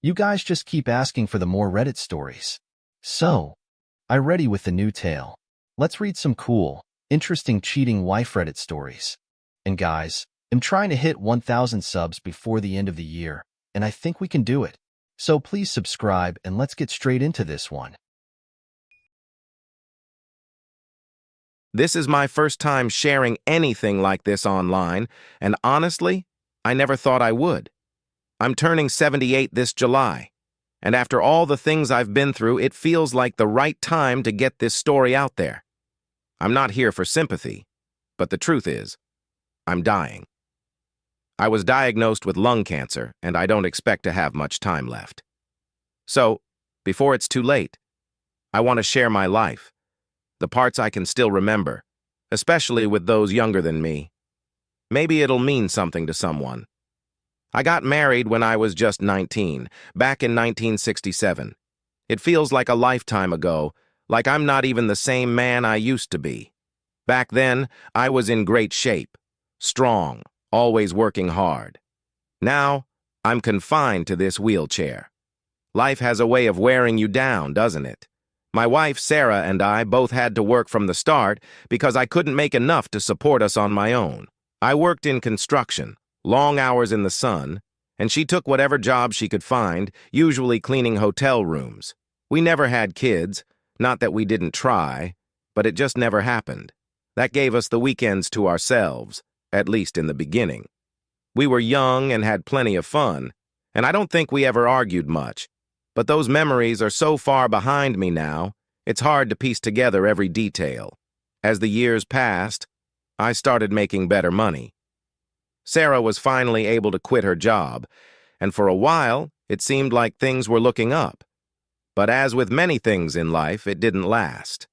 You guys just keep asking for the more Reddit stories. So, I'm ready with the new tale. Let's read some cool, interesting cheating wife Reddit stories. And guys, I'm trying to hit 1,000 subs before the end of the year, and I think we can do it. So please subscribe and let's get straight into this one. This is my first time sharing anything like this online, and honestly, I never thought I would. I'm turning 78 this July, and after all the things I've been through, it feels like the right time to get this story out there. I'm not here for sympathy, but the truth is, I'm dying. I was diagnosed with lung cancer, and I don't expect to have much time left. So, before it's too late, I want to share my life, the parts I can still remember, especially with those younger than me. Maybe it'll mean something to someone. I got married when I was just 19, back in 1967. It feels like a lifetime ago, like I'm not even the same man I used to be. Back then, I was in great shape, strong, always working hard. Now, I'm confined to this wheelchair. Life has a way of wearing you down, doesn't it? My wife, Sarah, and I both had to work from the start because I couldn't make enough to support us on my own. I worked in construction, long hours in the sun, and she took whatever job she could find, usually cleaning hotel rooms. We never had kids, not that we didn't try, but it just never happened. That gave us the weekends to ourselves, at least in the beginning. We were young and had plenty of fun, and I don't think we ever argued much. But those memories are so far behind me now, it's hard to piece together every detail. As the years passed, I started making better money. Sarah was finally able to quit her job, and for a while, it seemed like things were looking up. But as with many things in life, it didn't last.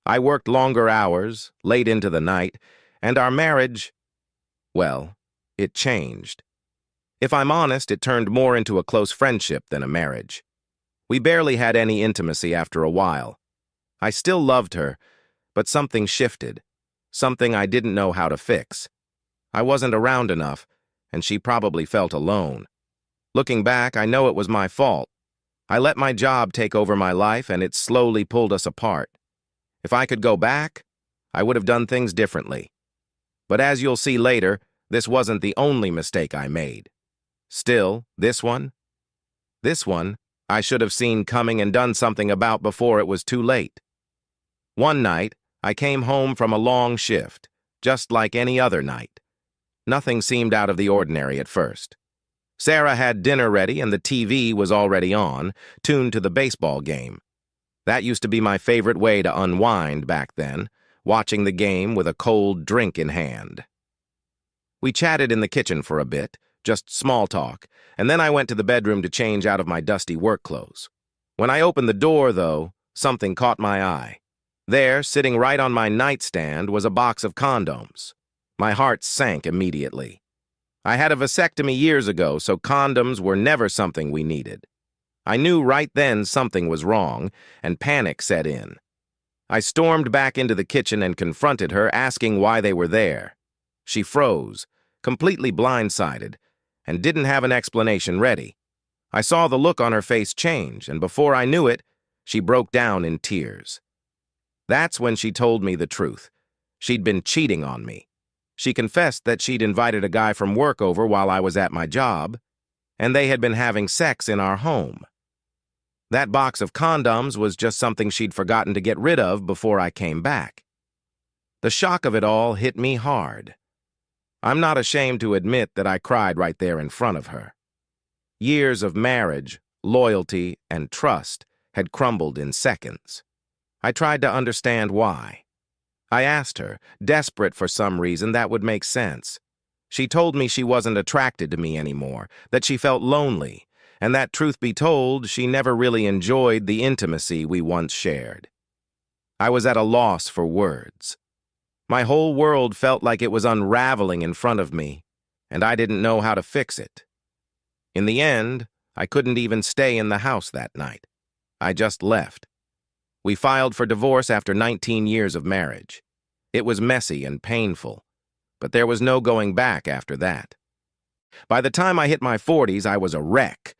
I worked longer hours, late into the night, and our marriage, well, it changed. If I'm honest, it turned more into a close friendship than a marriage. We barely had any intimacy after a while. I still loved her, but something shifted, something I didn't know how to fix. I wasn't around enough, and she probably felt alone. Looking back, I know it was my fault. I let my job take over my life, and it slowly pulled us apart. If I could go back, I would have done things differently. But as you'll see later, this wasn't the only mistake I made. Still, this one, I should have seen coming and done something about before it was too late. One night, I came home from a long shift, just like any other night. Nothing seemed out of the ordinary at first. Sarah had dinner ready and the TV was already on, tuned to the baseball game. That used to be my favorite way to unwind back then, watching the game with a cold drink in hand. We chatted in the kitchen for a bit, just small talk, and then I went to the bedroom to change out of my dusty work clothes. When I opened the door, though, something caught my eye. There, sitting right on my nightstand, was a box of condoms. My heart sank immediately. I had a vasectomy years ago, so condoms were never something we needed. I knew right then something was wrong, and panic set in. I stormed back into the kitchen and confronted her, asking why they were there. She froze, completely blindsided, and didn't have an explanation ready. I saw the look on her face change, and before I knew it, she broke down in tears. That's when she told me the truth. She'd been cheating on me. She confessed that she'd invited a guy from work over while I was at my job, and they had been having sex in our home. That box of condoms was just something she'd forgotten to get rid of before I came back. The shock of it all hit me hard. I'm not ashamed to admit that I cried right there in front of her. Years of marriage, loyalty, and trust had crumbled in seconds. I tried to understand why. I asked her, desperate for some reason that would make sense. She told me she wasn't attracted to me anymore, that she felt lonely, and that, truth be told, she never really enjoyed the intimacy we once shared. I was at a loss for words. My whole world felt like it was unraveling in front of me, and I didn't know how to fix it. In the end, I couldn't even stay in the house that night. I just left. We filed for divorce after 19 years of marriage. It was messy and painful, but there was no going back after that. By the time I hit my 40s, I was a wreck.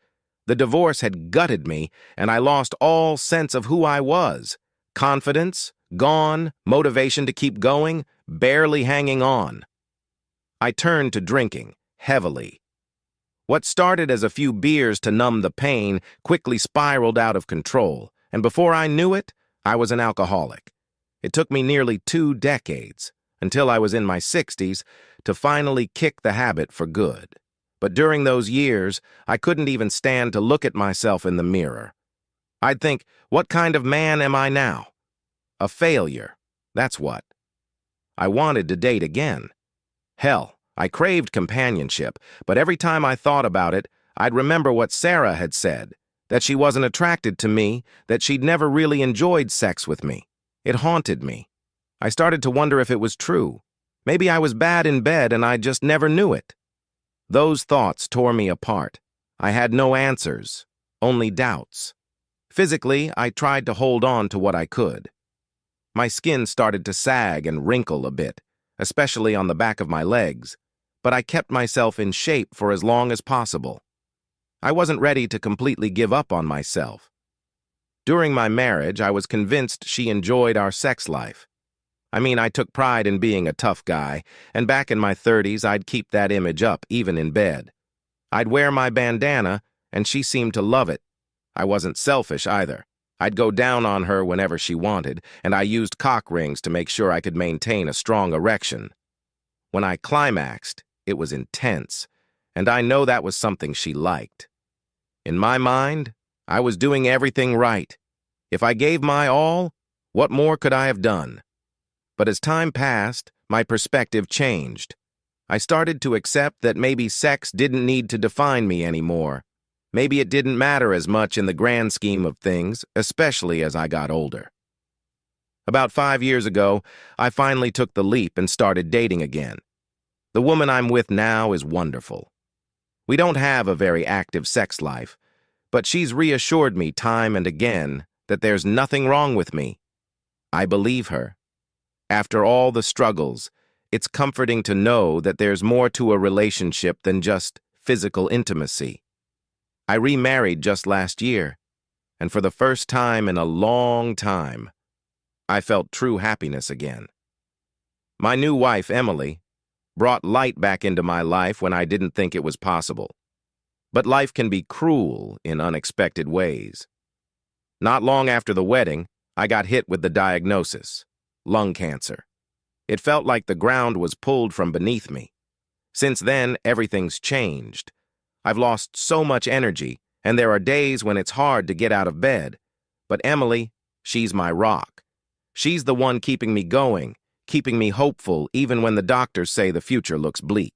The divorce had gutted me, and I lost all sense of who I was. Confidence, gone, motivation to keep going, barely hanging on. I turned to drinking, heavily. What started as a few beers to numb the pain quickly spiraled out of control, and before I knew it, I was an alcoholic. It took me nearly 2 decades, until I was in my 60s, to finally kick the habit for good. But during those years, I couldn't even stand to look at myself in the mirror. I'd think, what kind of man am I now? A failure, that's what. I wanted to date again. Hell, I craved companionship, but every time I thought about it, I'd remember what Sarah had said, that she wasn't attracted to me, that she'd never really enjoyed sex with me. It haunted me. I started to wonder if it was true. Maybe I was bad in bed and I just never knew it. Those thoughts tore me apart. I had no answers, only doubts. Physically, I tried to hold on to what I could. My skin started to sag and wrinkle a bit, especially on the back of my legs, but I kept myself in shape for as long as possible. I wasn't ready to completely give up on myself. During my marriage, I was convinced she enjoyed our sex life. I took pride in being a tough guy, and back in my 30s, I'd keep that image up, even in bed. I'd wear my bandana, and she seemed to love it. I wasn't selfish either. I'd go down on her whenever she wanted, and I used cock rings to make sure I could maintain a strong erection. When I climaxed, it was intense, and I know that was something she liked. In my mind, I was doing everything right. If I gave my all, what more could I have done? But as time passed, my perspective changed. I started to accept that maybe sex didn't need to define me anymore. Maybe it didn't matter as much in the grand scheme of things, especially as I got older. About 5 years ago, I finally took the leap and started dating again. The woman I'm with now is wonderful. We don't have a very active sex life, but she's reassured me time and again that there's nothing wrong with me. I believe her. After all the struggles, it's comforting to know that there's more to a relationship than just physical intimacy. I remarried just last year, and for the first time in a long time, I felt true happiness again. My new wife, Emily, brought light back into my life when I didn't think it was possible. But life can be cruel in unexpected ways. Not long after the wedding, I got hit with the diagnosis: lung cancer. It felt like the ground was pulled from beneath me. Since then, everything's changed. I've lost so much energy, and there are days when it's hard to get out of bed. But Emily, she's my rock. She's the one keeping me going, keeping me hopeful even when the doctors say the future looks bleak.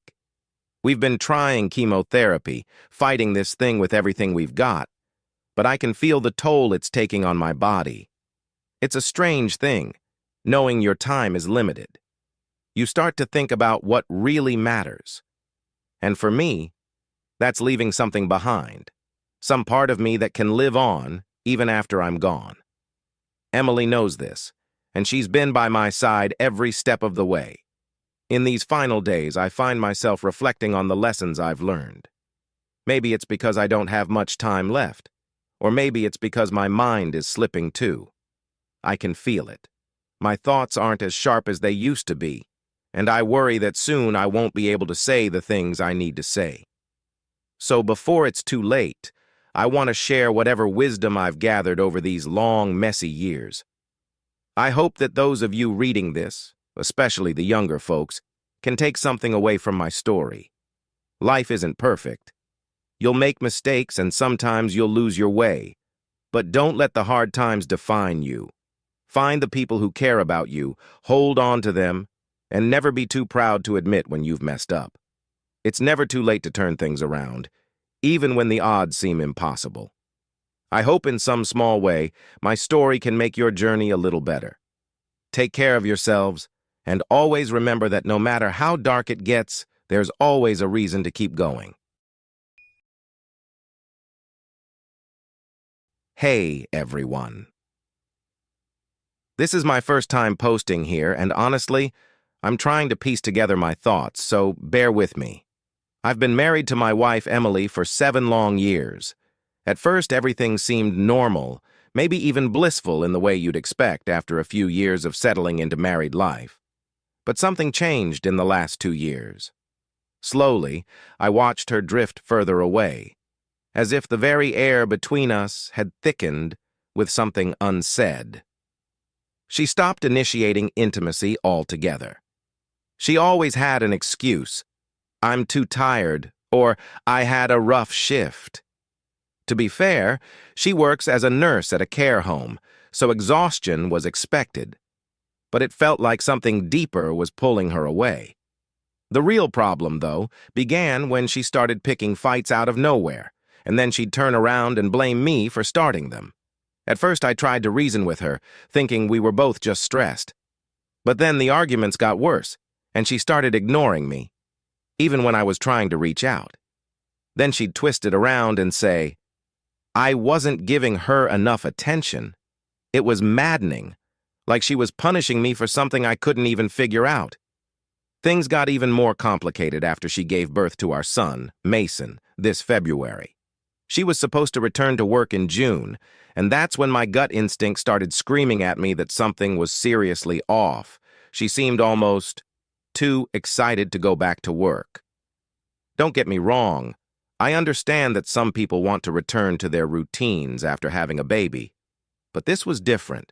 We've been trying chemotherapy, fighting this thing with everything we've got, but I can feel the toll it's taking on my body. It's a strange thing, knowing your time is limited. You start to think about what really matters. And for me, that's leaving something behind, some part of me that can live on even after I'm gone. Emily knows this, and she's been by my side every step of the way. In these final days, I find myself reflecting on the lessons I've learned. Maybe it's because I don't have much time left, or maybe it's because my mind is slipping too. I can feel it. My thoughts aren't as sharp as they used to be, and I worry that soon I won't be able to say the things I need to say. So before it's too late, I want to share whatever wisdom I've gathered over these long, messy years. I hope that those of you reading this, especially the younger folks, can take something away from my story. Life isn't perfect. You'll make mistakes and sometimes you'll lose your way. But don't let the hard times define you. Find the people who care about you, hold on to them, and never be too proud to admit when you've messed up. It's never too late to turn things around, even when the odds seem impossible. I hope in some small way my story can make your journey a little better. Take care of yourselves, and always remember that no matter how dark it gets, there's always a reason to keep going. Hey, everyone. This is my first time posting here, and honestly, I'm trying to piece together my thoughts, so bear with me. I've been married to my wife, Emily, for 7 long years. At first, everything seemed normal, maybe even blissful in the way you'd expect after a few years of settling into married life. But something changed in the last 2 years. Slowly, I watched her drift further away, as if the very air between us had thickened with something unsaid. She stopped initiating intimacy altogether. She always had an excuse. I'm too tired, or I had a rough shift. To be fair, she works as a nurse at a care home, so exhaustion was expected. But it felt like something deeper was pulling her away. The real problem, though, began when she started picking fights out of nowhere, and then she'd turn around and blame me for starting them. At first, I tried to reason with her, thinking we were both just stressed. But then the arguments got worse, and she started ignoring me, even when I was trying to reach out. Then she'd twist it around and say, I wasn't giving her enough attention. It was maddening, like she was punishing me for something I couldn't even figure out. Things got even more complicated after she gave birth to our son, Mason, this February. She was supposed to return to work in June, and that's when my gut instinct started screaming at me that something was seriously off. She seemed almost too excited to go back to work. Don't get me wrong. I understand that some people want to return to their routines after having a baby, but this was different.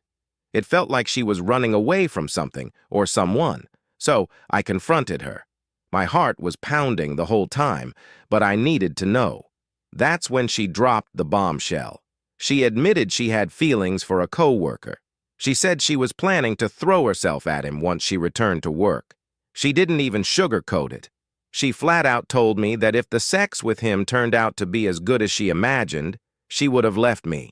It felt like she was running away from something or someone, so I confronted her. My heart was pounding the whole time, but I needed to know. That's when she dropped the bombshell. She admitted she had feelings for a coworker. She said she was planning to throw herself at him once she returned to work. She didn't even sugarcoat it. She flat out told me that if the sex with him turned out to be as good as she imagined, she would have left me.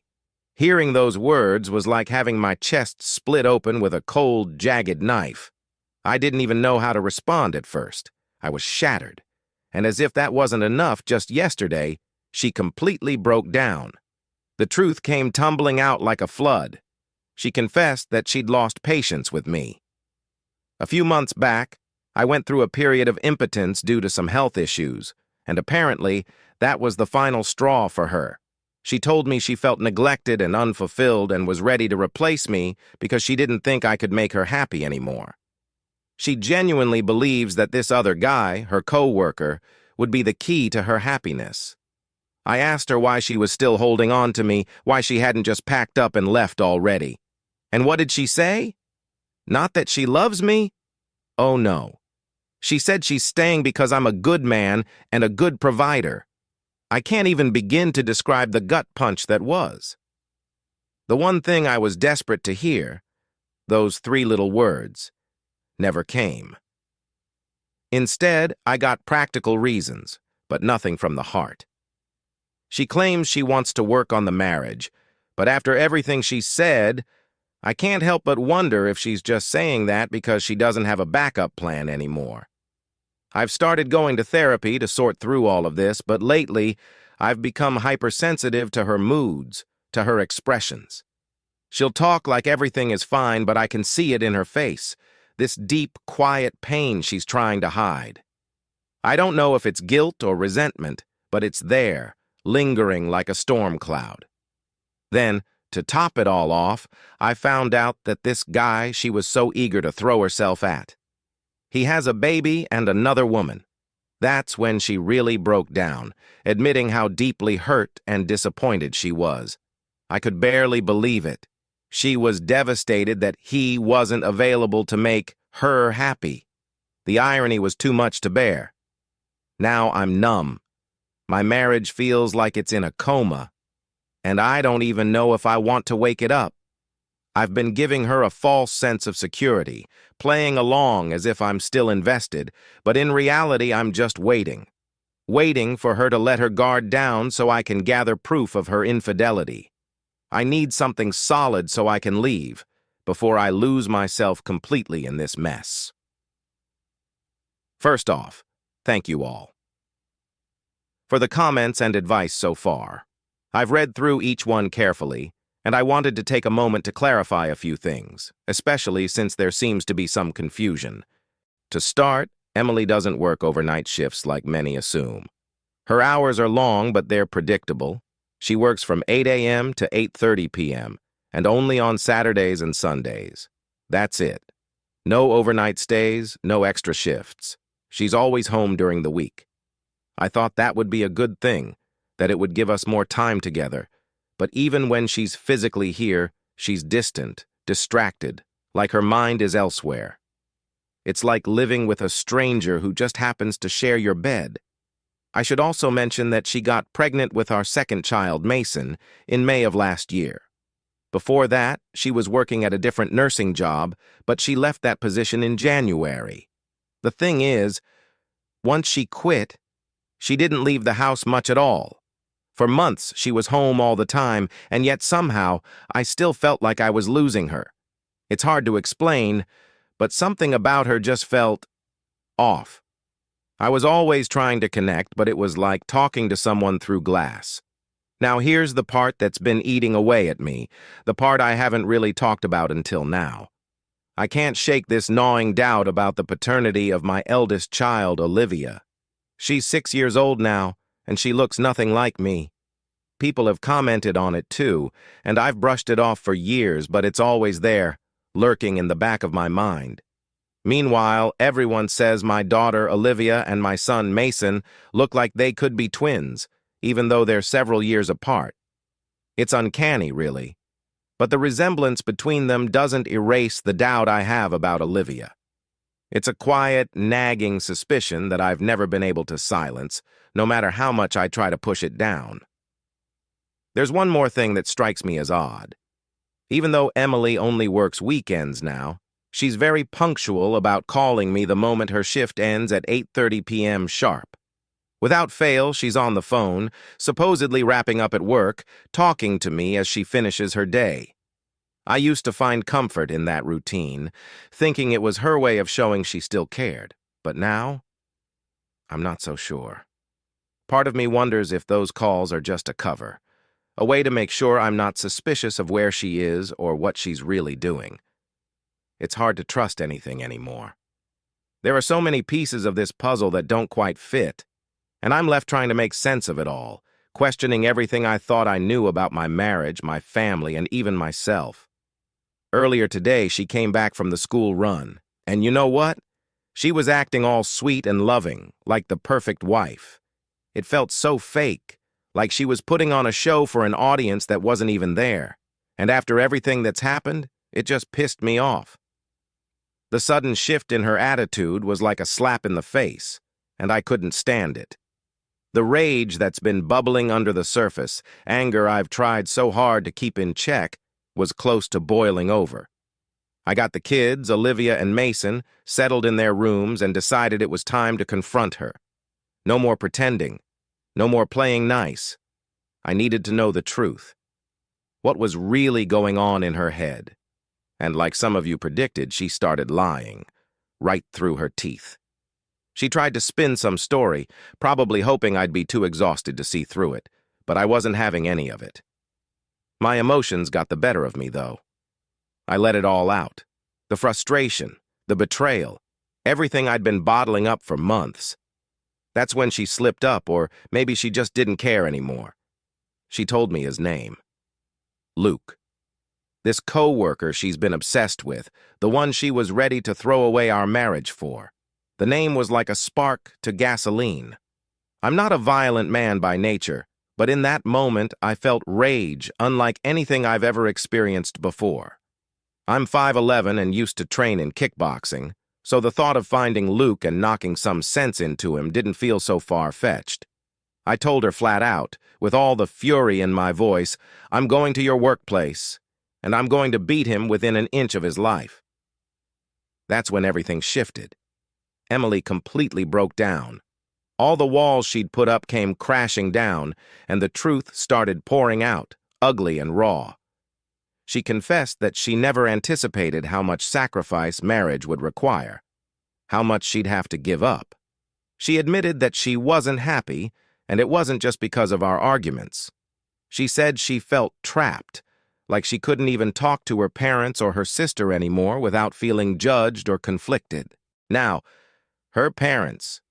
Hearing those words was like having my chest split open with a cold, jagged knife. I didn't even know how to respond at first. I was shattered. And as if that wasn't enough, just yesterday, she completely broke down. The truth came tumbling out like a flood. She confessed that she'd lost patience with me. A few months back, I went through a period of impotence due to some health issues, and apparently, that was the final straw for her. She told me she felt neglected and unfulfilled and was ready to replace me because she didn't think I could make her happy anymore. She genuinely believes that this other guy, her coworker, would be the key to her happiness. I asked her why she was still holding on to me, why she hadn't just packed up and left already. And what did she say? Not that she loves me? Oh no. She said she's staying because I'm a good man and a good provider. I can't even begin to describe the gut punch that was. The one thing I was desperate to hear, those 3 little words, never came. Instead, I got practical reasons, but nothing from the heart. She claims she wants to work on the marriage, but after everything she said, I can't help but wonder if she's just saying that because she doesn't have a backup plan anymore. I've started going to therapy to sort through all of this, but lately, I've become hypersensitive to her moods, to her expressions. She'll talk like everything is fine, but I can see it in her face, this deep, quiet pain she's trying to hide. I don't know if it's guilt or resentment, but it's there, lingering like a storm cloud. Then, to top it all off, I found out that this guy she was so eager to throw herself at. He has a baby and another woman. That's when she really broke down, admitting how deeply hurt and disappointed she was. I could barely believe it. She was devastated that he wasn't available to make her happy. The irony was too much to bear. Now I'm numb. My marriage feels like it's in a coma, and I don't even know if I want to wake it up. I've been giving her a false sense of security, playing along as if I'm still invested, but in reality I'm just waiting for her to let her guard down so I can gather proof of her infidelity. I need something solid so I can leave, before I lose myself completely in this mess. First off, thank you all for the comments and advice so far. I've read through each one carefully, and I wanted to take a moment to clarify a few things, especially since there seems to be some confusion. To start, Emily doesn't work overnight shifts like many assume. Her hours are long, but they're predictable. She works from 8 a.m. to 8:30 p.m., and only on Saturdays and Sundays. That's it. No overnight stays, no extra shifts. She's always home during the week. I thought that would be a good thing, that it would give us more time together. But even when she's physically here, she's distant, distracted, like her mind is elsewhere. It's like living with a stranger who just happens to share your bed. I should also mention that she got pregnant with our second child, Mason, in May of last year. Before that, she was working at a different nursing job, but she left that position in January. The thing is, once she quit, she didn't leave the house much at all. For months, she was home all the time, and yet somehow, I still felt like I was losing her. It's hard to explain, but something about her just felt off. I was always trying to connect, but it was like talking to someone through glass. Now here's the part that's been eating away at me, the part I haven't really talked about until now. I can't shake this gnawing doubt about the paternity of my eldest child, Olivia. She's 6 years old now, and she looks nothing like me. People have commented on it too, and I've brushed it off for years, but it's always there, lurking in the back of my mind. Meanwhile, everyone says my daughter Olivia and my son Mason look like they could be twins, even though they're several years apart. It's uncanny, really. But the resemblance between them doesn't erase the doubt I have about Olivia. It's a quiet, nagging suspicion that I've never been able to silence, no matter how much I try to push it down. There's one more thing that strikes me as odd. Even though Emily only works weekends now, she's very punctual about calling me the moment her shift ends at 8:30 p.m. sharp. Without fail, she's on the phone, supposedly wrapping up at work, talking to me as she finishes her day. I used to find comfort in that routine, thinking it was her way of showing she still cared. But now, I'm not so sure. Part of me wonders if those calls are just a cover, a way to make sure I'm not suspicious of where she is or what she's really doing. It's hard to trust anything anymore. There are so many pieces of this puzzle that don't quite fit, and I'm left trying to make sense of it all, questioning everything I thought I knew about my marriage, my family, and even myself. Earlier today, she came back from the school run, and you know what? She was acting all sweet and loving, like the perfect wife. It felt so fake, like she was putting on a show for an audience that wasn't even there. And after everything that's happened, it just pissed me off. The sudden shift in her attitude was like a slap in the face, and I couldn't stand it. The rage that's been bubbling under the surface, anger I've tried so hard to keep in check, was close to boiling over. I got the kids, Olivia and Mason, settled in their rooms and decided it was time to confront her. No more pretending. No more playing nice. I needed to know the truth. What was really going on in her head? And like some of you predicted, she started lying, right through her teeth. She tried to spin some story, probably hoping I'd be too exhausted to see through it, but I wasn't having any of it. My emotions got the better of me, though. I let it all out. The frustration, the betrayal, everything I'd been bottling up for months. That's when she slipped up, or maybe she just didn't care anymore. She told me his name. Luke. This co-worker she's been obsessed with, the one she was ready to throw away our marriage for. The name was like a spark to gasoline. I'm not a violent man by nature, but in that moment I felt rage unlike anything I've ever experienced before. I'm 5'11" and used to train in kickboxing, so the thought of finding Luke and knocking some sense into him didn't feel so far-fetched. I told her flat out, with all the fury in my voice, I'm going to your workplace, and I'm going to beat him within an inch of his life. That's when everything shifted. Emily completely broke down. All the walls she'd put up came crashing down, and the truth started pouring out, ugly and raw. She confessed that she never anticipated how much sacrifice marriage would require, how much she'd have to give up. She admitted that she wasn't happy, and it wasn't just because of our arguments. She said she felt trapped, like she couldn't even talk to her parents or her sister anymore without feeling judged or conflicted. Now, her parents,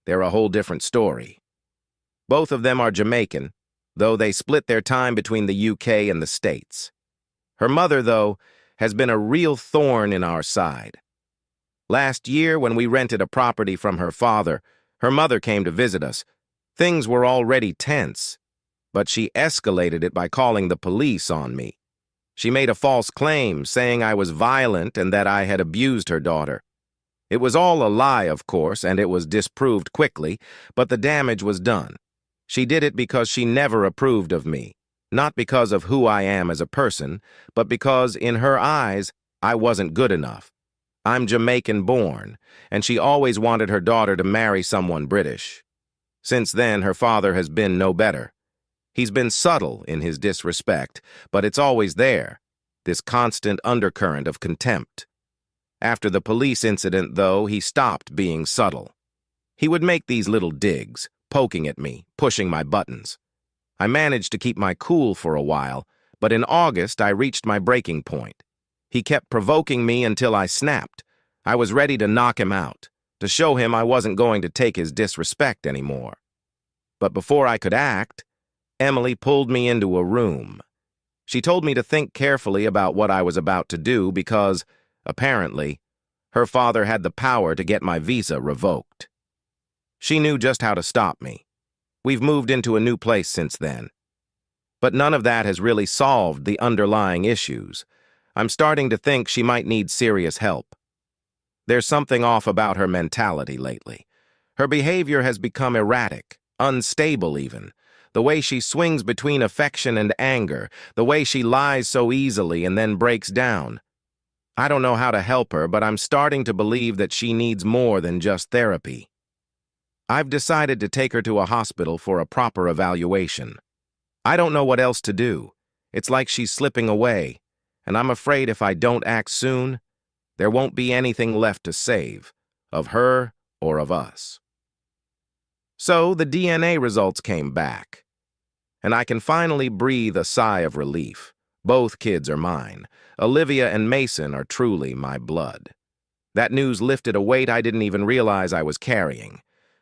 they're a whole different story. Both of them are Jamaican, though they split their time between the UK and the States. Her mother, though, has been a real thorn in our side. Last year, when we rented a property from her father, her mother came to visit us. Things were already tense, but she escalated it by calling the police on me. She made a false claim, saying I was violent and that I had abused her daughter. It was all a lie, of course, and it was disproved quickly, but the damage was done. She did it because she never approved of me, not because of who I am as a person, but because, in her eyes, I wasn't good enough. I'm Jamaican-born, and she always wanted her daughter to marry someone British. Since then, her father has been no better. He's been subtle in his disrespect, but it's always there, this constant undercurrent of contempt. After the police incident, though, he stopped being subtle. He would make these little digs, poking at me, pushing my buttons. I managed to keep my cool for a while, but in August I reached my breaking point. He kept provoking me until I snapped. I was ready to knock him out, to show him I wasn't going to take his disrespect anymore. But before I could act, Emily pulled me into a room. She told me to think carefully about what I was about to do because, apparently, her father had the power to get my visa revoked. She knew just how to stop me. We've moved into a new place since then. But none of that has really solved the underlying issues. I'm starting to think she might need serious help. There's something off about her mentality lately. Her behavior has become erratic, unstable even. The way she swings between affection and anger, the way she lies so easily and then breaks down. I don't know how to help her, but I'm starting to believe that she needs more than just therapy. I've decided to take her to a hospital for a proper evaluation. I don't know what else to do. It's like she's slipping away, and I'm afraid if I don't act soon, there won't be anything left to save, of her or of us. So the DNA results came back, and I can finally breathe a sigh of relief. Both kids are mine. Olivia and Mason are truly my blood. That news lifted a weight I didn't even realize I was carrying.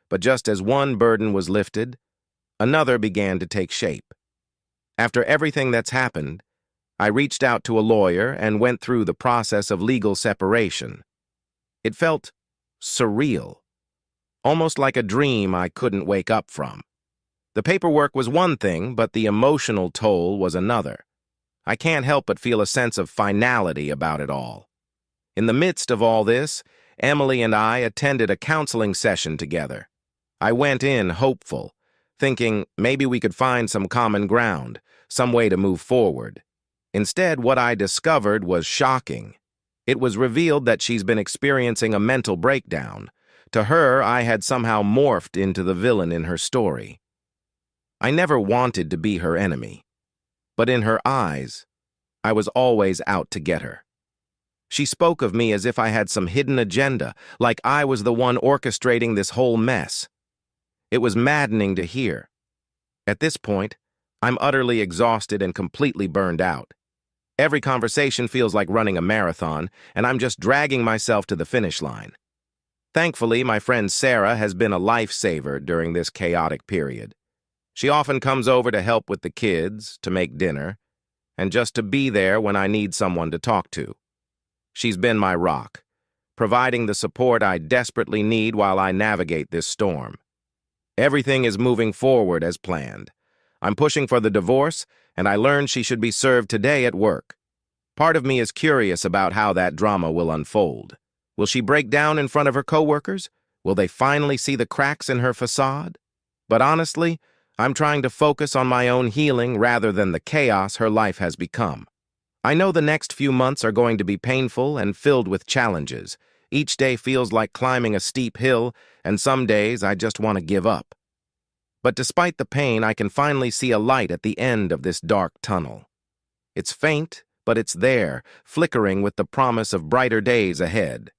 But just as one burden was lifted, another began to take shape. After everything that's happened, I reached out to a lawyer and went through the process of legal separation. It felt surreal, almost like a dream I couldn't wake up from. The paperwork was one thing, but the emotional toll was another. I can't help but feel a sense of finality about it all. In the midst of all this, Emily and I attended a counseling session together. I went in hopeful, thinking maybe we could find some common ground, some way to move forward. Instead, what I discovered was shocking. It was revealed that she's been experiencing a mental breakdown. To her, I had somehow morphed into the villain in her story. I never wanted to be her enemy, but in her eyes, I was always out to get her. She spoke of me as if I had some hidden agenda, like I was the one orchestrating this whole mess. It was maddening to hear. At this point, I'm utterly exhausted and completely burned out. Every conversation feels like running a marathon, and I'm just dragging myself to the finish line. Thankfully, my friend Sarah has been a lifesaver during this chaotic period. She often comes over to help with the kids, to make dinner, and just to be there when I need someone to talk to. She's been my rock, providing the support I desperately need while I navigate this storm. Everything is moving forward as planned. I'm pushing for the divorce, and I learned she should be served today at work. Part of me is curious about how that drama will unfold. Will she break down in front of her coworkers? Will they finally see the cracks in her facade? But honestly, I'm trying to focus on my own healing rather than the chaos her life has become. I know the next few months are going to be painful and filled with challenges. Each day feels like climbing a steep hill, and some days I just want to give up. But despite the pain, I can finally see a light at the end of this dark tunnel. It's faint, but it's there, flickering with the promise of brighter days ahead.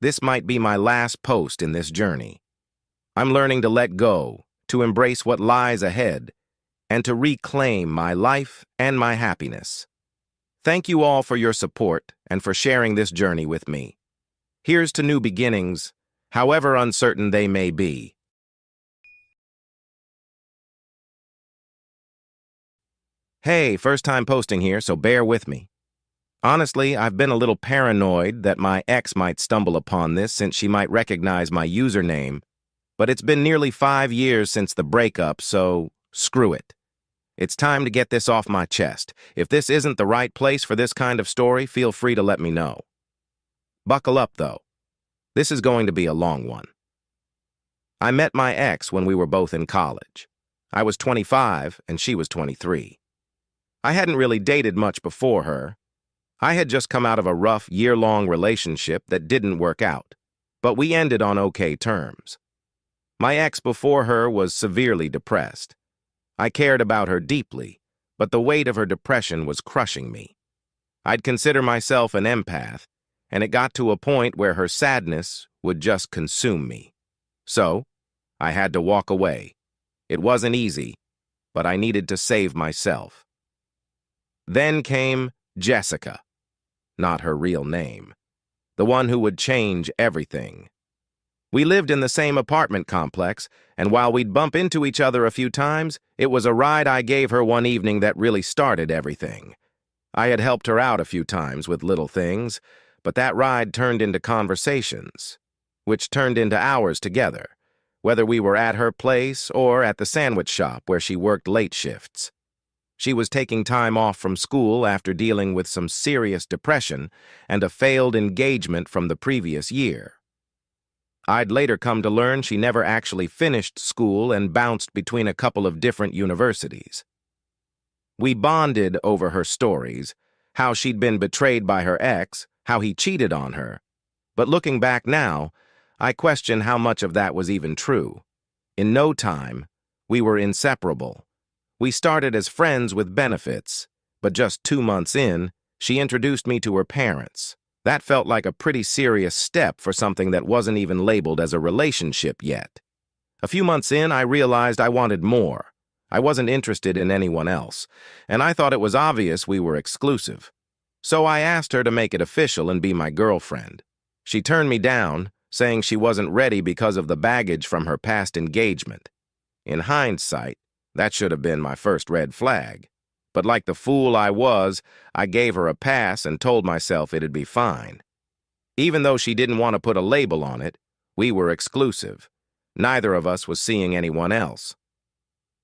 This might be my last post in this journey. I'm learning to let go, to embrace what lies ahead, and to reclaim my life and my happiness. Thank you all for your support and for sharing this journey with me. Here's to new beginnings, however uncertain they may be. Hey, first time posting here, so bear with me. Honestly, I've been a little paranoid that my ex might stumble upon this since she might recognize my username, but it's been nearly 5 years since the breakup, so screw it. It's time to get this off my chest. If this isn't the right place for this kind of story, feel free to let me know. Buckle up, though. This is going to be a long one. I met my ex when we were both in college. I was 25 and she was 23. I hadn't really dated much before her. I had just come out of a rough, year-long relationship that didn't work out, but we ended on okay terms. My ex before her was severely depressed. I cared about her deeply, but the weight of her depression was crushing me. I'd consider myself an empath, and it got to a point where her sadness would just consume me. So, I had to walk away. It wasn't easy, but I needed to save myself. Then came Jessica, not her real name, the one who would change everything. We lived in the same apartment complex, and while we'd bump into each other a few times, it was a ride I gave her one evening that really started everything. I had helped her out a few times with little things, but that ride turned into conversations, which turned into hours together, whether we were at her place or at the sandwich shop where she worked late shifts. She was taking time off from school after dealing with some serious depression and a failed engagement from the previous year. I'd later come to learn she never actually finished school and bounced between a couple of different universities. We bonded over her stories, how she'd been betrayed by her ex, how he cheated on her. But looking back now, I question how much of that was even true. In no time, we were inseparable. We started as friends with benefits, but just 2 months in, she introduced me to her parents. That felt like a pretty serious step for something that wasn't even labeled as a relationship yet. A few months in, I realized I wanted more. I wasn't interested in anyone else, and I thought it was obvious we were exclusive. So I asked her to make it official and be my girlfriend. She turned me down, saying she wasn't ready because of the baggage from her past engagement. In hindsight, that should have been my first red flag. But like the fool I was, I gave her a pass and told myself it'd be fine. Even though she didn't want to put a label on it, we were exclusive. Neither of us was seeing anyone else.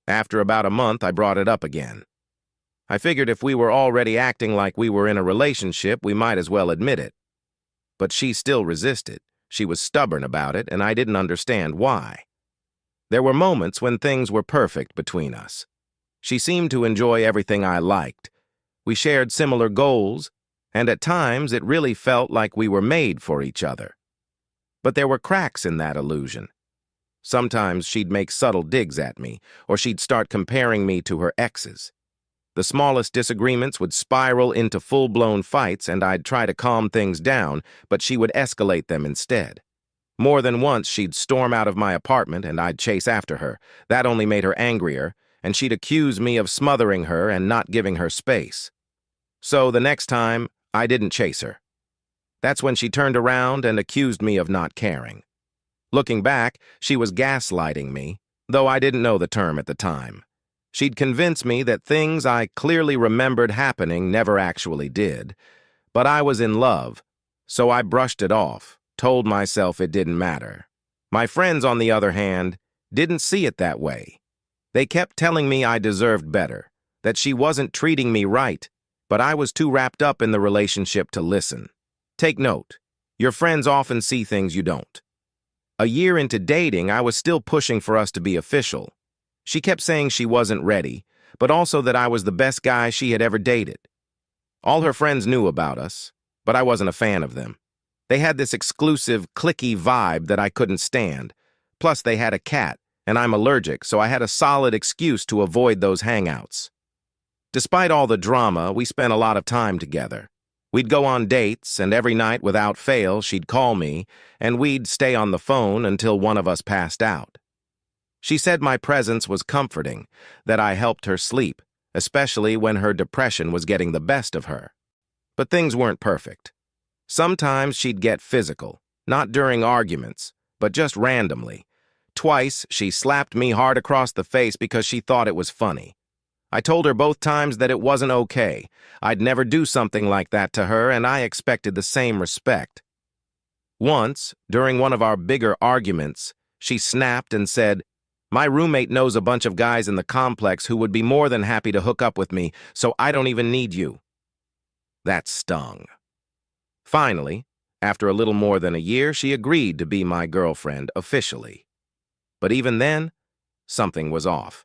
After about a month, I brought it up again. I figured if we were already acting like we were in a relationship, we might as well admit it. But she still resisted. She was stubborn about it, and I didn't understand why. There were moments when things were perfect between us. She seemed to enjoy everything I liked. We shared similar goals, and at times it really felt like we were made for each other. But there were cracks in that illusion. Sometimes she'd make subtle digs at me, or she'd start comparing me to her exes. The smallest disagreements would spiral into full-blown fights, and I'd try to calm things down, but she would escalate them instead. More than once, she'd storm out of my apartment, and I'd chase after her. That only made her angrier, and she'd accuse me of smothering her and not giving her space. So the next time, I didn't chase her. That's when she turned around and accused me of not caring. Looking back, she was gaslighting me, though I didn't know the term at the time. She'd convince me that things I clearly remembered happening never actually did. But I was in love, so I brushed it off, told myself it didn't matter. My friends, on the other hand, didn't see it that way. They kept telling me I deserved better, that she wasn't treating me right, but I was too wrapped up in the relationship to listen. Take note, your friends often see things you don't. A year into dating, I was still pushing for us to be official. She kept saying she wasn't ready, but also that I was the best guy she had ever dated. All her friends knew about us, but I wasn't a fan of them. They had this exclusive, cliquey vibe that I couldn't stand. Plus, they had a cat, and I'm allergic, so I had a solid excuse to avoid those hangouts. Despite all the drama, we spent a lot of time together. We'd go on dates, and every night without fail, she'd call me, and we'd stay on the phone until one of us passed out. She said my presence was comforting, that I helped her sleep, especially when her depression was getting the best of her. But things weren't perfect. Sometimes she'd get physical, not during arguments, but just randomly. Twice, she slapped me hard across the face because she thought it was funny. I told her both times that it wasn't okay. I'd never do something like that to her, and I expected the same respect. Once, during one of our bigger arguments, she snapped and said, "My roommate knows a bunch of guys in the complex who would be more than happy to hook up with me, so I don't even need you." That stung. Finally, after a little more than a year, she agreed to be my girlfriend officially. But even then, something was off.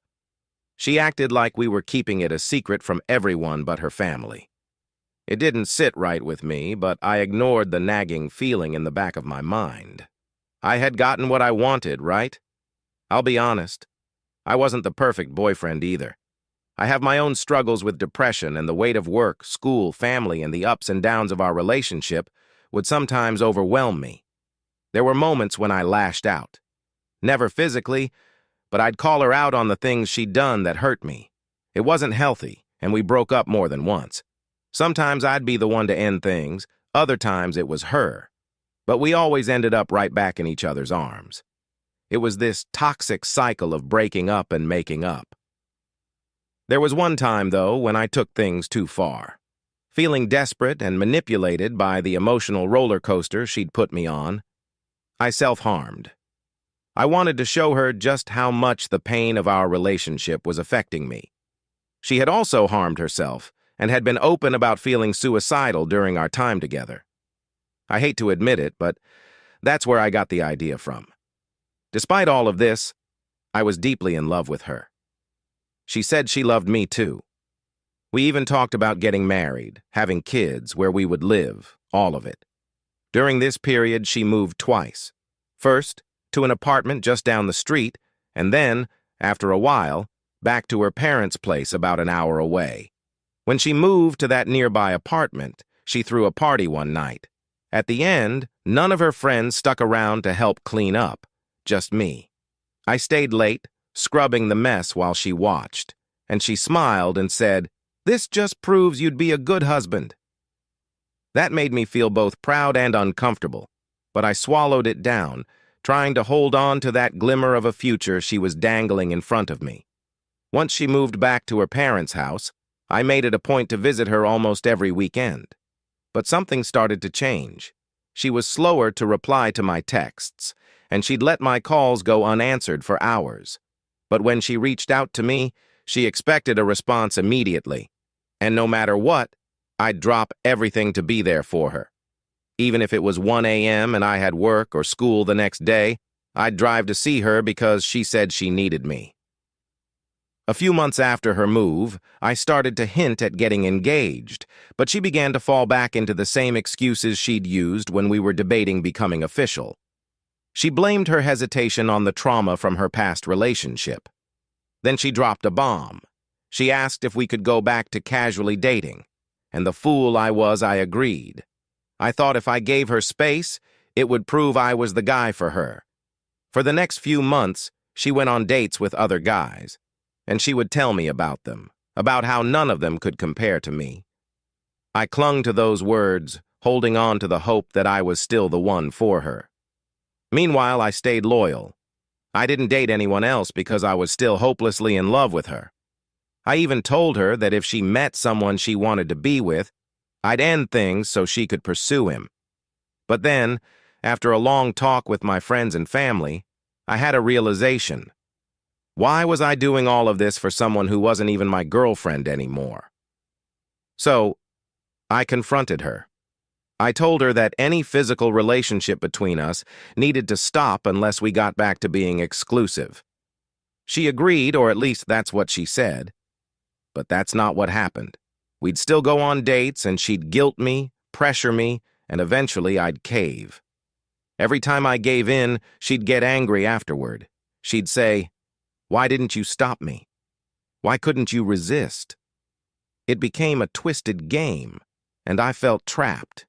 She acted like we were keeping it a secret from everyone but her family. It didn't sit right with me, but I ignored the nagging feeling in the back of my mind. I had gotten what I wanted, right? I'll be honest. I wasn't the perfect boyfriend either. I have my own struggles with depression, and the weight of work, school, family, and the ups and downs of our relationship would sometimes overwhelm me. There were moments when I lashed out. Never physically, but I'd call her out on the things she'd done that hurt me. It wasn't healthy, and we broke up more than once. Sometimes I'd be the one to end things, other times it was her. But we always ended up right back in each other's arms. It was this toxic cycle of breaking up and making up. There was one time, though, when I took things too far. Feeling desperate and manipulated by the emotional roller coaster she'd put me on, I self-harmed. I wanted to show her just how much the pain of our relationship was affecting me. She had also harmed herself and had been open about feeling suicidal during our time together. I hate to admit it, but that's where I got the idea from. Despite all of this, I was deeply in love with her. She said she loved me too. We even talked about getting married, having kids, where we would live, all of it. During this period, she moved twice. First, to an apartment just down the street, and then, after a while, back to her parents' place about an hour away. When she moved to that nearby apartment, she threw a party one night. At the end, none of her friends stuck around to help clean up, just me. I stayed late, scrubbing the mess while she watched, and she smiled and said, "This just proves you'd be a good husband." That made me feel both proud and uncomfortable, but I swallowed it down, trying to hold on to that glimmer of a future she was dangling in front of me. Once she moved back to her parents' house, I made it a point to visit her almost every weekend. But something started to change. She was slower to reply to my texts, and she'd let my calls go unanswered for hours. But when she reached out to me, she expected a response immediately. And no matter what, I'd drop everything to be there for her. Even if it was 1 a.m. and I had work or school the next day, I'd drive to see her because she said she needed me. A few months after her move, I started to hint at getting engaged, but she began to fall back into the same excuses she'd used when we were debating becoming official. She blamed her hesitation on the trauma from her past relationship. Then she dropped a bomb. She asked if we could go back to casually dating, and the fool I was, I agreed. I thought if I gave her space, it would prove I was the guy for her. For the next few months, she went on dates with other guys, and she would tell me about them, about how none of them could compare to me. I clung to those words, holding on to the hope that I was still the one for her. Meanwhile, I stayed loyal. I didn't date anyone else because I was still hopelessly in love with her. I even told her that if she met someone she wanted to be with, I'd end things so she could pursue him. But then, after a long talk with my friends and family, I had a realization. Why was I doing all of this for someone who wasn't even my girlfriend anymore? So, I confronted her. I told her that any physical relationship between us needed to stop unless we got back to being exclusive. She agreed, or at least that's what she said. But that's not what happened. We'd still go on dates, and she'd guilt me, pressure me, and eventually I'd cave. Every time I gave in, she'd get angry afterward. She'd say, "Why didn't you stop me? Why couldn't you resist?" It became a twisted game, and I felt trapped.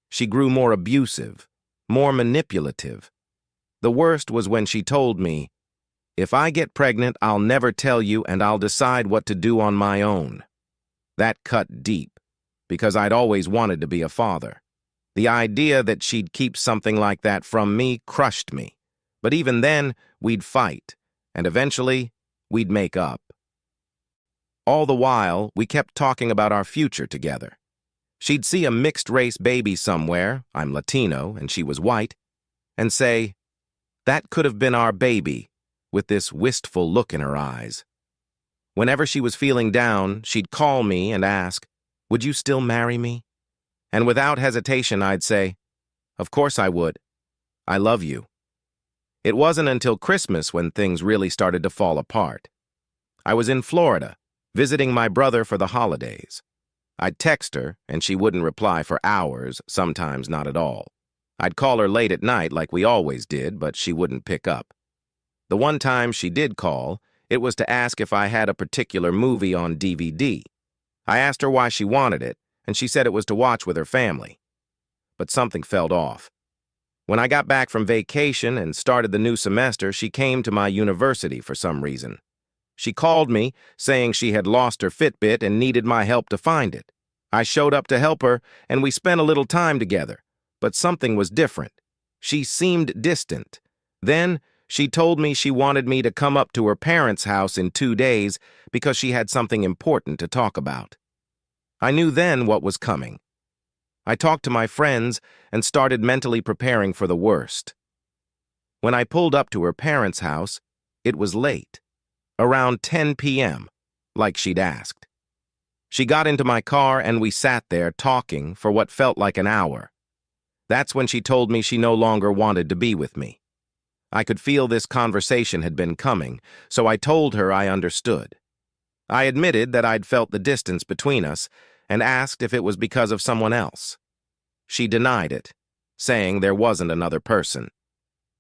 She grew more abusive, more manipulative. The worst was when she told me, "If I get pregnant, I'll never tell you and I'll decide what to do on my own." That cut deep, because I'd always wanted to be a father. The idea that she'd keep something like that from me crushed me. But even then, we'd fight, and eventually, we'd make up. All the while, we kept talking about our future together. She'd see a mixed-race baby somewhere, I'm Latino and she was white, and say, "That could have been our baby," with this wistful look in her eyes. Whenever she was feeling down, she'd call me and ask, "Would you still marry me?" And without hesitation, I'd say, "Of course I would. I love you." It wasn't until Christmas when things really started to fall apart. I was in Florida, visiting my brother for the holidays. I'd text her, and she wouldn't reply for hours, sometimes not at all. I'd call her late at night like we always did, but she wouldn't pick up. The one time she did call, it was to ask if I had a particular movie on DVD. I asked her why she wanted it, and she said it was to watch with her family. But something felt off. When I got back from vacation and started the new semester, she came to my university for some reason. She called me, saying she had lost her Fitbit and needed my help to find it. I showed up to help her, and we spent a little time together. But something was different. She seemed distant. Then, she told me she wanted me to come up to her parents' house in 2 days because she had something important to talk about. I knew then what was coming. I talked to my friends and started mentally preparing for the worst. When I pulled up to her parents' house, it was late. Around 10 p.m., like she'd asked. She got into my car and we sat there talking for what felt like an hour. That's when she told me she no longer wanted to be with me. I could feel this conversation had been coming, so I told her I understood. I admitted that I'd felt the distance between us and asked if it was because of someone else. She denied it, saying there wasn't another person.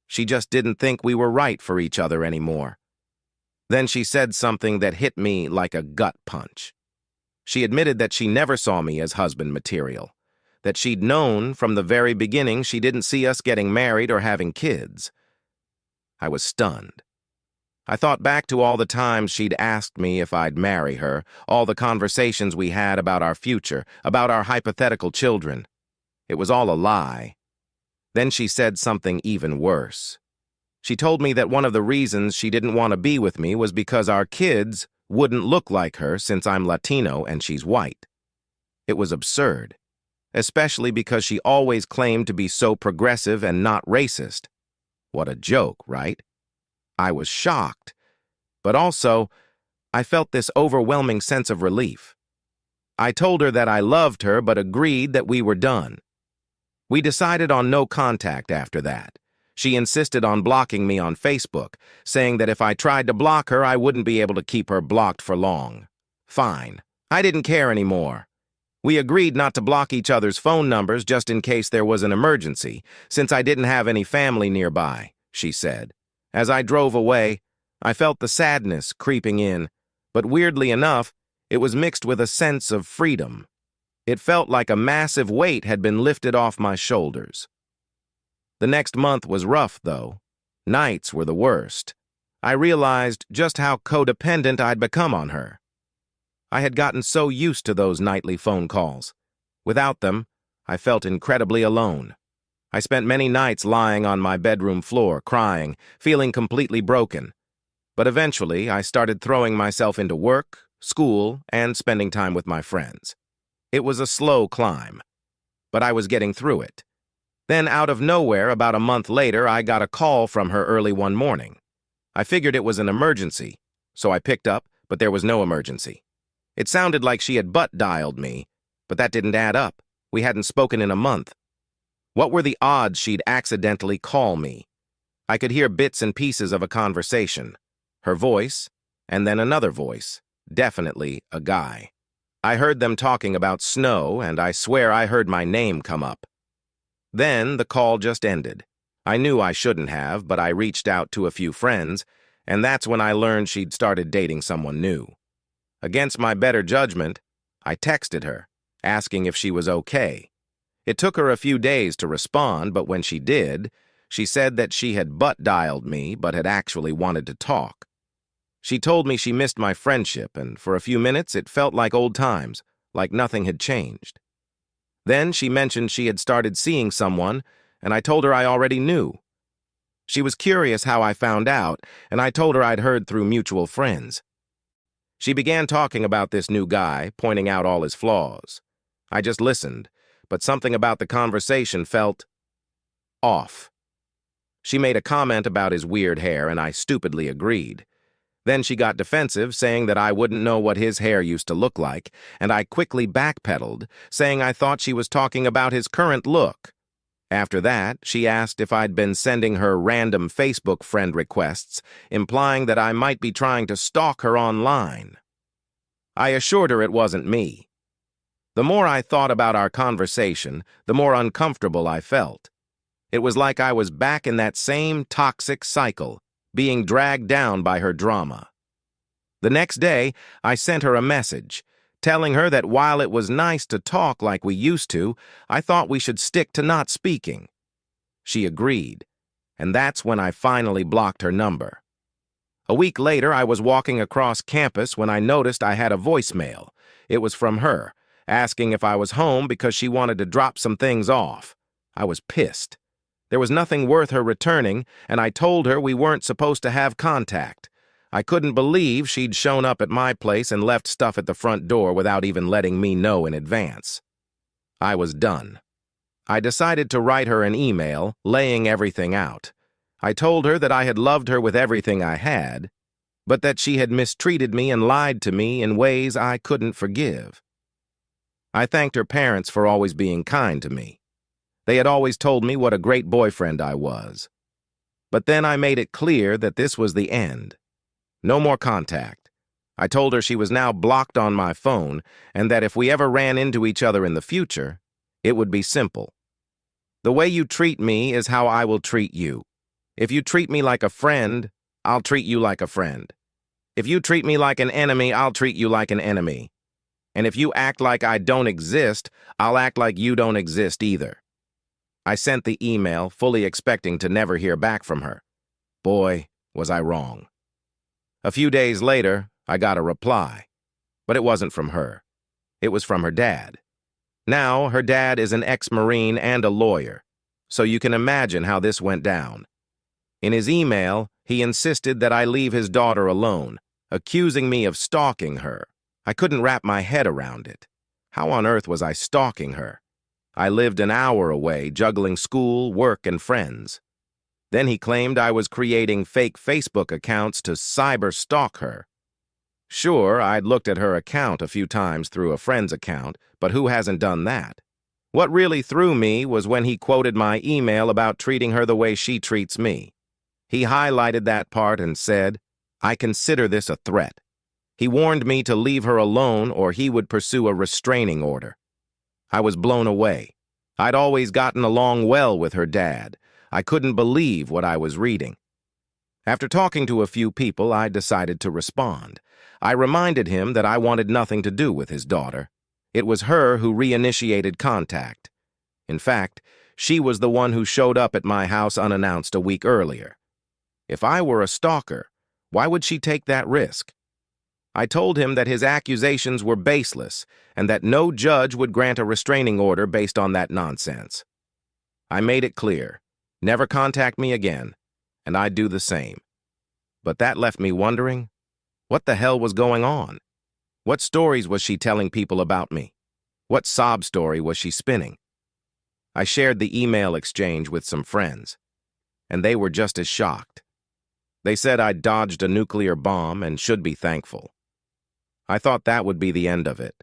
She just didn't think we were right for each other anymore. Then she said something that hit me like a gut punch. She admitted that she never saw me as husband material, that she'd known from the very beginning she didn't see us getting married or having kids. I was stunned. I thought back to all the times she'd asked me if I'd marry her, all the conversations we had about our future, about our hypothetical children. It was all a lie. Then she said something even worse. She told me that one of the reasons she didn't want to be with me was because our kids wouldn't look like her since I'm Latino and she's white. It was absurd, especially because she always claimed to be so progressive and not racist. What a joke, right? I was shocked, but also, I felt this overwhelming sense of relief. I told her that I loved her but agreed that we were done. We decided on no contact after that. She insisted on blocking me on Facebook, saying that if I tried to block her, I wouldn't be able to keep her blocked for long. Fine. I didn't care anymore. We agreed not to block each other's phone numbers just in case there was an emergency, since I didn't have any family nearby, she said. As I drove away, I felt the sadness creeping in, but weirdly enough, it was mixed with a sense of freedom. It felt like a massive weight had been lifted off my shoulders. The next month was rough, though. Nights were the worst. I realized just how codependent I'd become on her. I had gotten so used to those nightly phone calls. Without them, I felt incredibly alone. I spent many nights lying on my bedroom floor, crying, feeling completely broken. But eventually, I started throwing myself into work, school, and spending time with my friends. It was a slow climb, but I was getting through it. Then, out of nowhere, about a month later, I got a call from her early one morning. I figured it was an emergency, so I picked up, but there was no emergency. It sounded like she had butt-dialed me, but that didn't add up. We hadn't spoken in a month. What were the odds she'd accidentally call me? I could hear bits and pieces of a conversation. Her voice, and then another voice. Definitely a guy. I heard them talking about snow, and I swear I heard my name come up. Then the call just ended. I knew I shouldn't have, but I reached out to a few friends, and that's when I learned she'd started dating someone new. Against my better judgment, I texted her, asking if she was okay. It took her a few days to respond, but when she did, she said that she had butt-dialed me but had actually wanted to talk. She told me she missed my friendship, and for a few minutes it felt like old times, like nothing had changed. Then she mentioned she had started seeing someone, and I told her I already knew. She was curious how I found out, and I told her I'd heard through mutual friends. She began talking about this new guy, pointing out all his flaws. I just listened, but something about the conversation felt off. She made a comment about his weird hair, and I stupidly agreed. Then she got defensive, saying that I wouldn't know what his hair used to look like, and I quickly backpedaled, saying I thought she was talking about his current look. After that, she asked if I'd been sending her random Facebook friend requests, implying that I might be trying to stalk her online. I assured her it wasn't me. The more I thought about our conversation, the more uncomfortable I felt. It was like I was back in that same toxic cycle, being dragged down by her drama. The next day, I sent her a message, telling her that while it was nice to talk like we used to, I thought we should stick to not speaking. She agreed, and that's when I finally blocked her number. A week later, I was walking across campus when I noticed I had a voicemail. It was from her, asking if I was home because she wanted to drop some things off. I was pissed. There was nothing worth her returning, and I told her we weren't supposed to have contact. I couldn't believe she'd shown up at my place and left stuff at the front door without even letting me know in advance. I was done. I decided to write her an email, laying everything out. I told her that I had loved her with everything I had, but that she had mistreated me and lied to me in ways I couldn't forgive. I thanked her parents for always being kind to me. They had always told me what a great boyfriend I was. But then I made it clear that this was the end. No more contact. I told her she was now blocked on my phone and that if we ever ran into each other in the future, it would be simple. The way you treat me is how I will treat you. If you treat me like a friend, I'll treat you like a friend. If you treat me like an enemy, I'll treat you like an enemy. And if you act like I don't exist, I'll act like you don't exist either. I sent the email, fully expecting to never hear back from her. Boy, was I wrong. A few days later, I got a reply. But it wasn't from her. It was from her dad. Now, her dad is an ex-Marine and a lawyer, so you can imagine how this went down. In his email, he insisted that I leave his daughter alone, accusing me of stalking her. I couldn't wrap my head around it. How on earth was I stalking her? I lived an hour away, juggling school, work, and friends. Then he claimed I was creating fake Facebook accounts to cyber-stalk her. Sure, I'd looked at her account a few times through a friend's account, but who hasn't done that? What really threw me was when he quoted my email about treating her the way she treats me. He highlighted that part and said, "I consider this a threat." He warned me to leave her alone or he would pursue a restraining order. I was blown away. I'd always gotten along well with her dad. I couldn't believe what I was reading. After talking to a few people, I decided to respond. I reminded him that I wanted nothing to do with his daughter. It was her who reinitiated contact. In fact, she was the one who showed up at my house unannounced a week earlier. If I were a stalker, why would she take that risk? I told him that his accusations were baseless and that no judge would grant a restraining order based on that nonsense. I made it clear. Never contact me again, and I'd do the same. But that left me wondering, what the hell was going on? What stories was she telling people about me? What sob story was she spinning? I shared the email exchange with some friends, and they were just as shocked. They said I'd dodged a nuclear bomb and should be thankful. I thought that would be the end of it,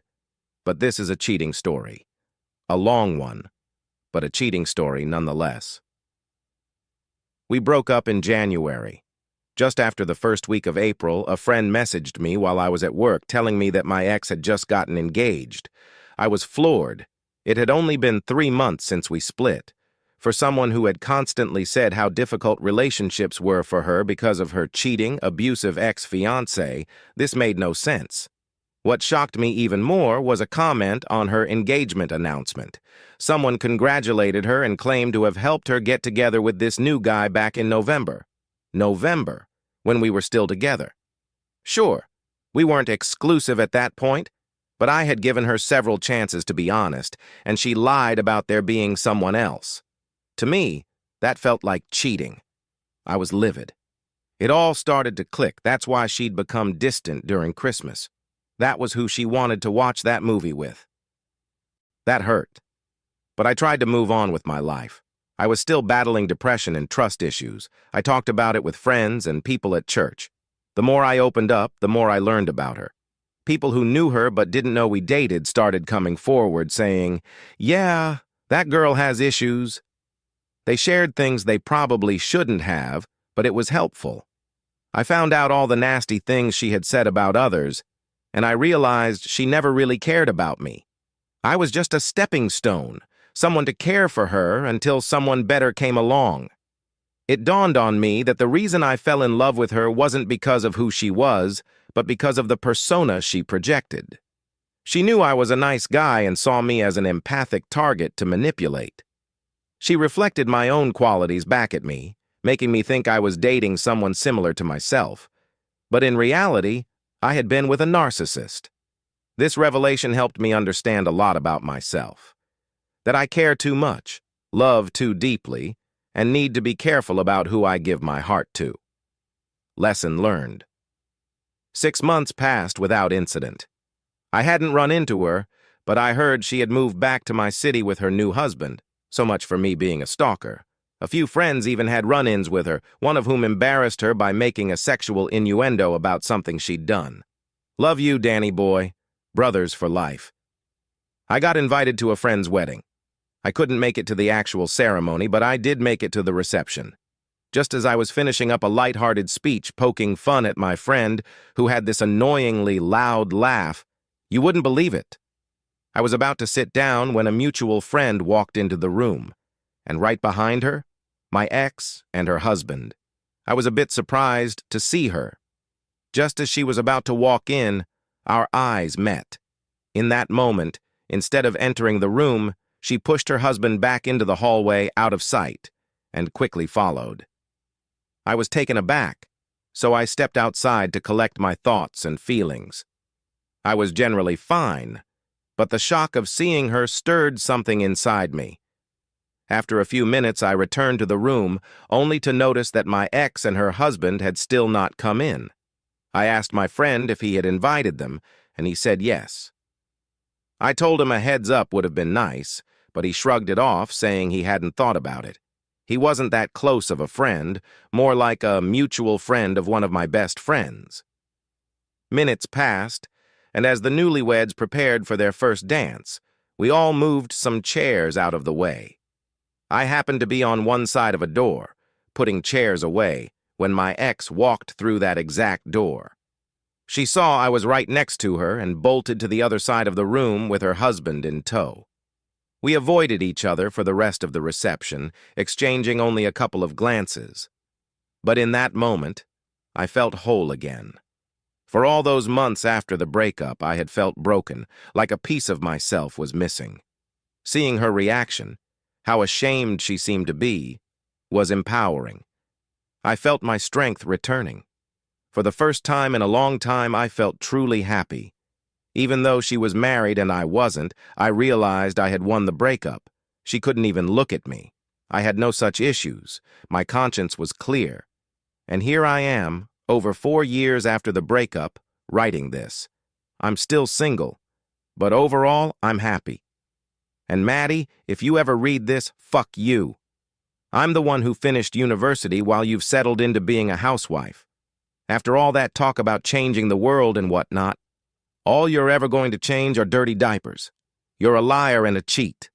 but this is a cheating story. A long one, but a cheating story nonetheless. We broke up in January. Just after the first week of April, a friend messaged me while I was at work telling me that my ex had just gotten engaged. I was floored. It had only been 3 months since we split. For someone who had constantly said how difficult relationships were for her because of her cheating, abusive ex-fiancé, this made no sense. What shocked me even more was a comment on her engagement announcement. Someone congratulated her and claimed to have helped her get together with this new guy back in November. November, when we were still together. Sure, we weren't exclusive at that point, but I had given her several chances to be honest, and she lied about there being someone else. To me, that felt like cheating. I was livid. It all started to click. That's why she'd become distant during Christmas. That was who she wanted to watch that movie with. That hurt. But I tried to move on with my life. I was still battling depression and trust issues. I talked about it with friends and people at church. The more I opened up, the more I learned about her. People who knew her but didn't know we dated started coming forward saying, "Yeah, that girl has issues." They shared things they probably shouldn't have, but it was helpful. I found out all the nasty things she had said about others, and I realized she never really cared about me. I was just a stepping stone, someone to care for her until someone better came along. It dawned on me that the reason I fell in love with her wasn't because of who she was, but because of the persona she projected. She knew I was a nice guy and saw me as an empathic target to manipulate. She reflected my own qualities back at me, making me think I was dating someone similar to myself. But in reality, I had been with a narcissist. This revelation helped me understand a lot about myself. That I care too much, love too deeply, and need to be careful about who I give my heart to. Lesson learned. 6 months passed without incident. I hadn't run into her, but I heard she had moved back to my city with her new husband. So much for me being a stalker. A few friends even had run-ins with her, one of whom embarrassed her by making a sexual innuendo about something she'd done. Love you, Danny boy. Brothers for life. I got invited to a friend's wedding. I couldn't make it to the actual ceremony, but I did make it to the reception. Just as I was finishing up a light-hearted speech poking fun at my friend, who had this annoyingly loud laugh, you wouldn't believe it. I was about to sit down when a mutual friend walked into the room, and right behind her, my ex and her husband. I was a bit surprised to see her. Just as she was about to walk in, our eyes met. In that moment, instead of entering the room, she pushed her husband back into the hallway out of sight, and quickly followed. I was taken aback, so I stepped outside to collect my thoughts and feelings. I was generally fine, but the shock of seeing her stirred something inside me. After a few minutes, I returned to the room, only to notice that my ex and her husband had still not come in. I asked my friend if he had invited them, and he said yes. I told him a heads-up would have been nice, but he shrugged it off, saying he hadn't thought about it. He wasn't that close of a friend, more like a mutual friend of one of my best friends. Minutes passed, and as the newlyweds prepared for their first dance, we all moved some chairs out of the way. I happened to be on one side of a door, putting chairs away, when my ex walked through that exact door. She saw I was right next to her and bolted to the other side of the room with her husband in tow. We avoided each other for the rest of the reception, exchanging only a couple of glances. But in that moment, I felt whole again. For all those months after the breakup, I had felt broken, like a piece of myself was missing. Seeing her reaction, how ashamed she seemed to be, was empowering. I felt my strength returning. For the first time in a long time, I felt truly happy. Even though she was married and I wasn't, I realized I had won the breakup. She couldn't even look at me. I had no such issues. My conscience was clear. And here I am, over 4 years after the breakup, writing this. I'm still single, but overall, I'm happy. And Maddie, if you ever read this, fuck you. I'm the one who finished university while you've settled into being a housewife. After all that talk about changing the world and whatnot, all you're ever going to change are dirty diapers. You're a liar and a cheat.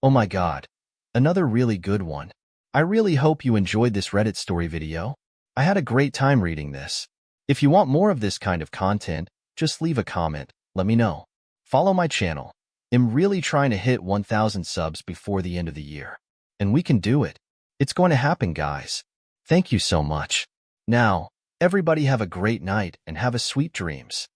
Oh my God. Another really good one. I really hope you enjoyed this Reddit story video. I had a great time reading this. If you want more of this kind of content, just leave a comment. Let me know. Follow my channel. I'm really trying to hit 1,000 subs before the end of the year. And we can do it. It's going to happen, guys. Thank you so much. Now, everybody have a great night and have a sweet dreams.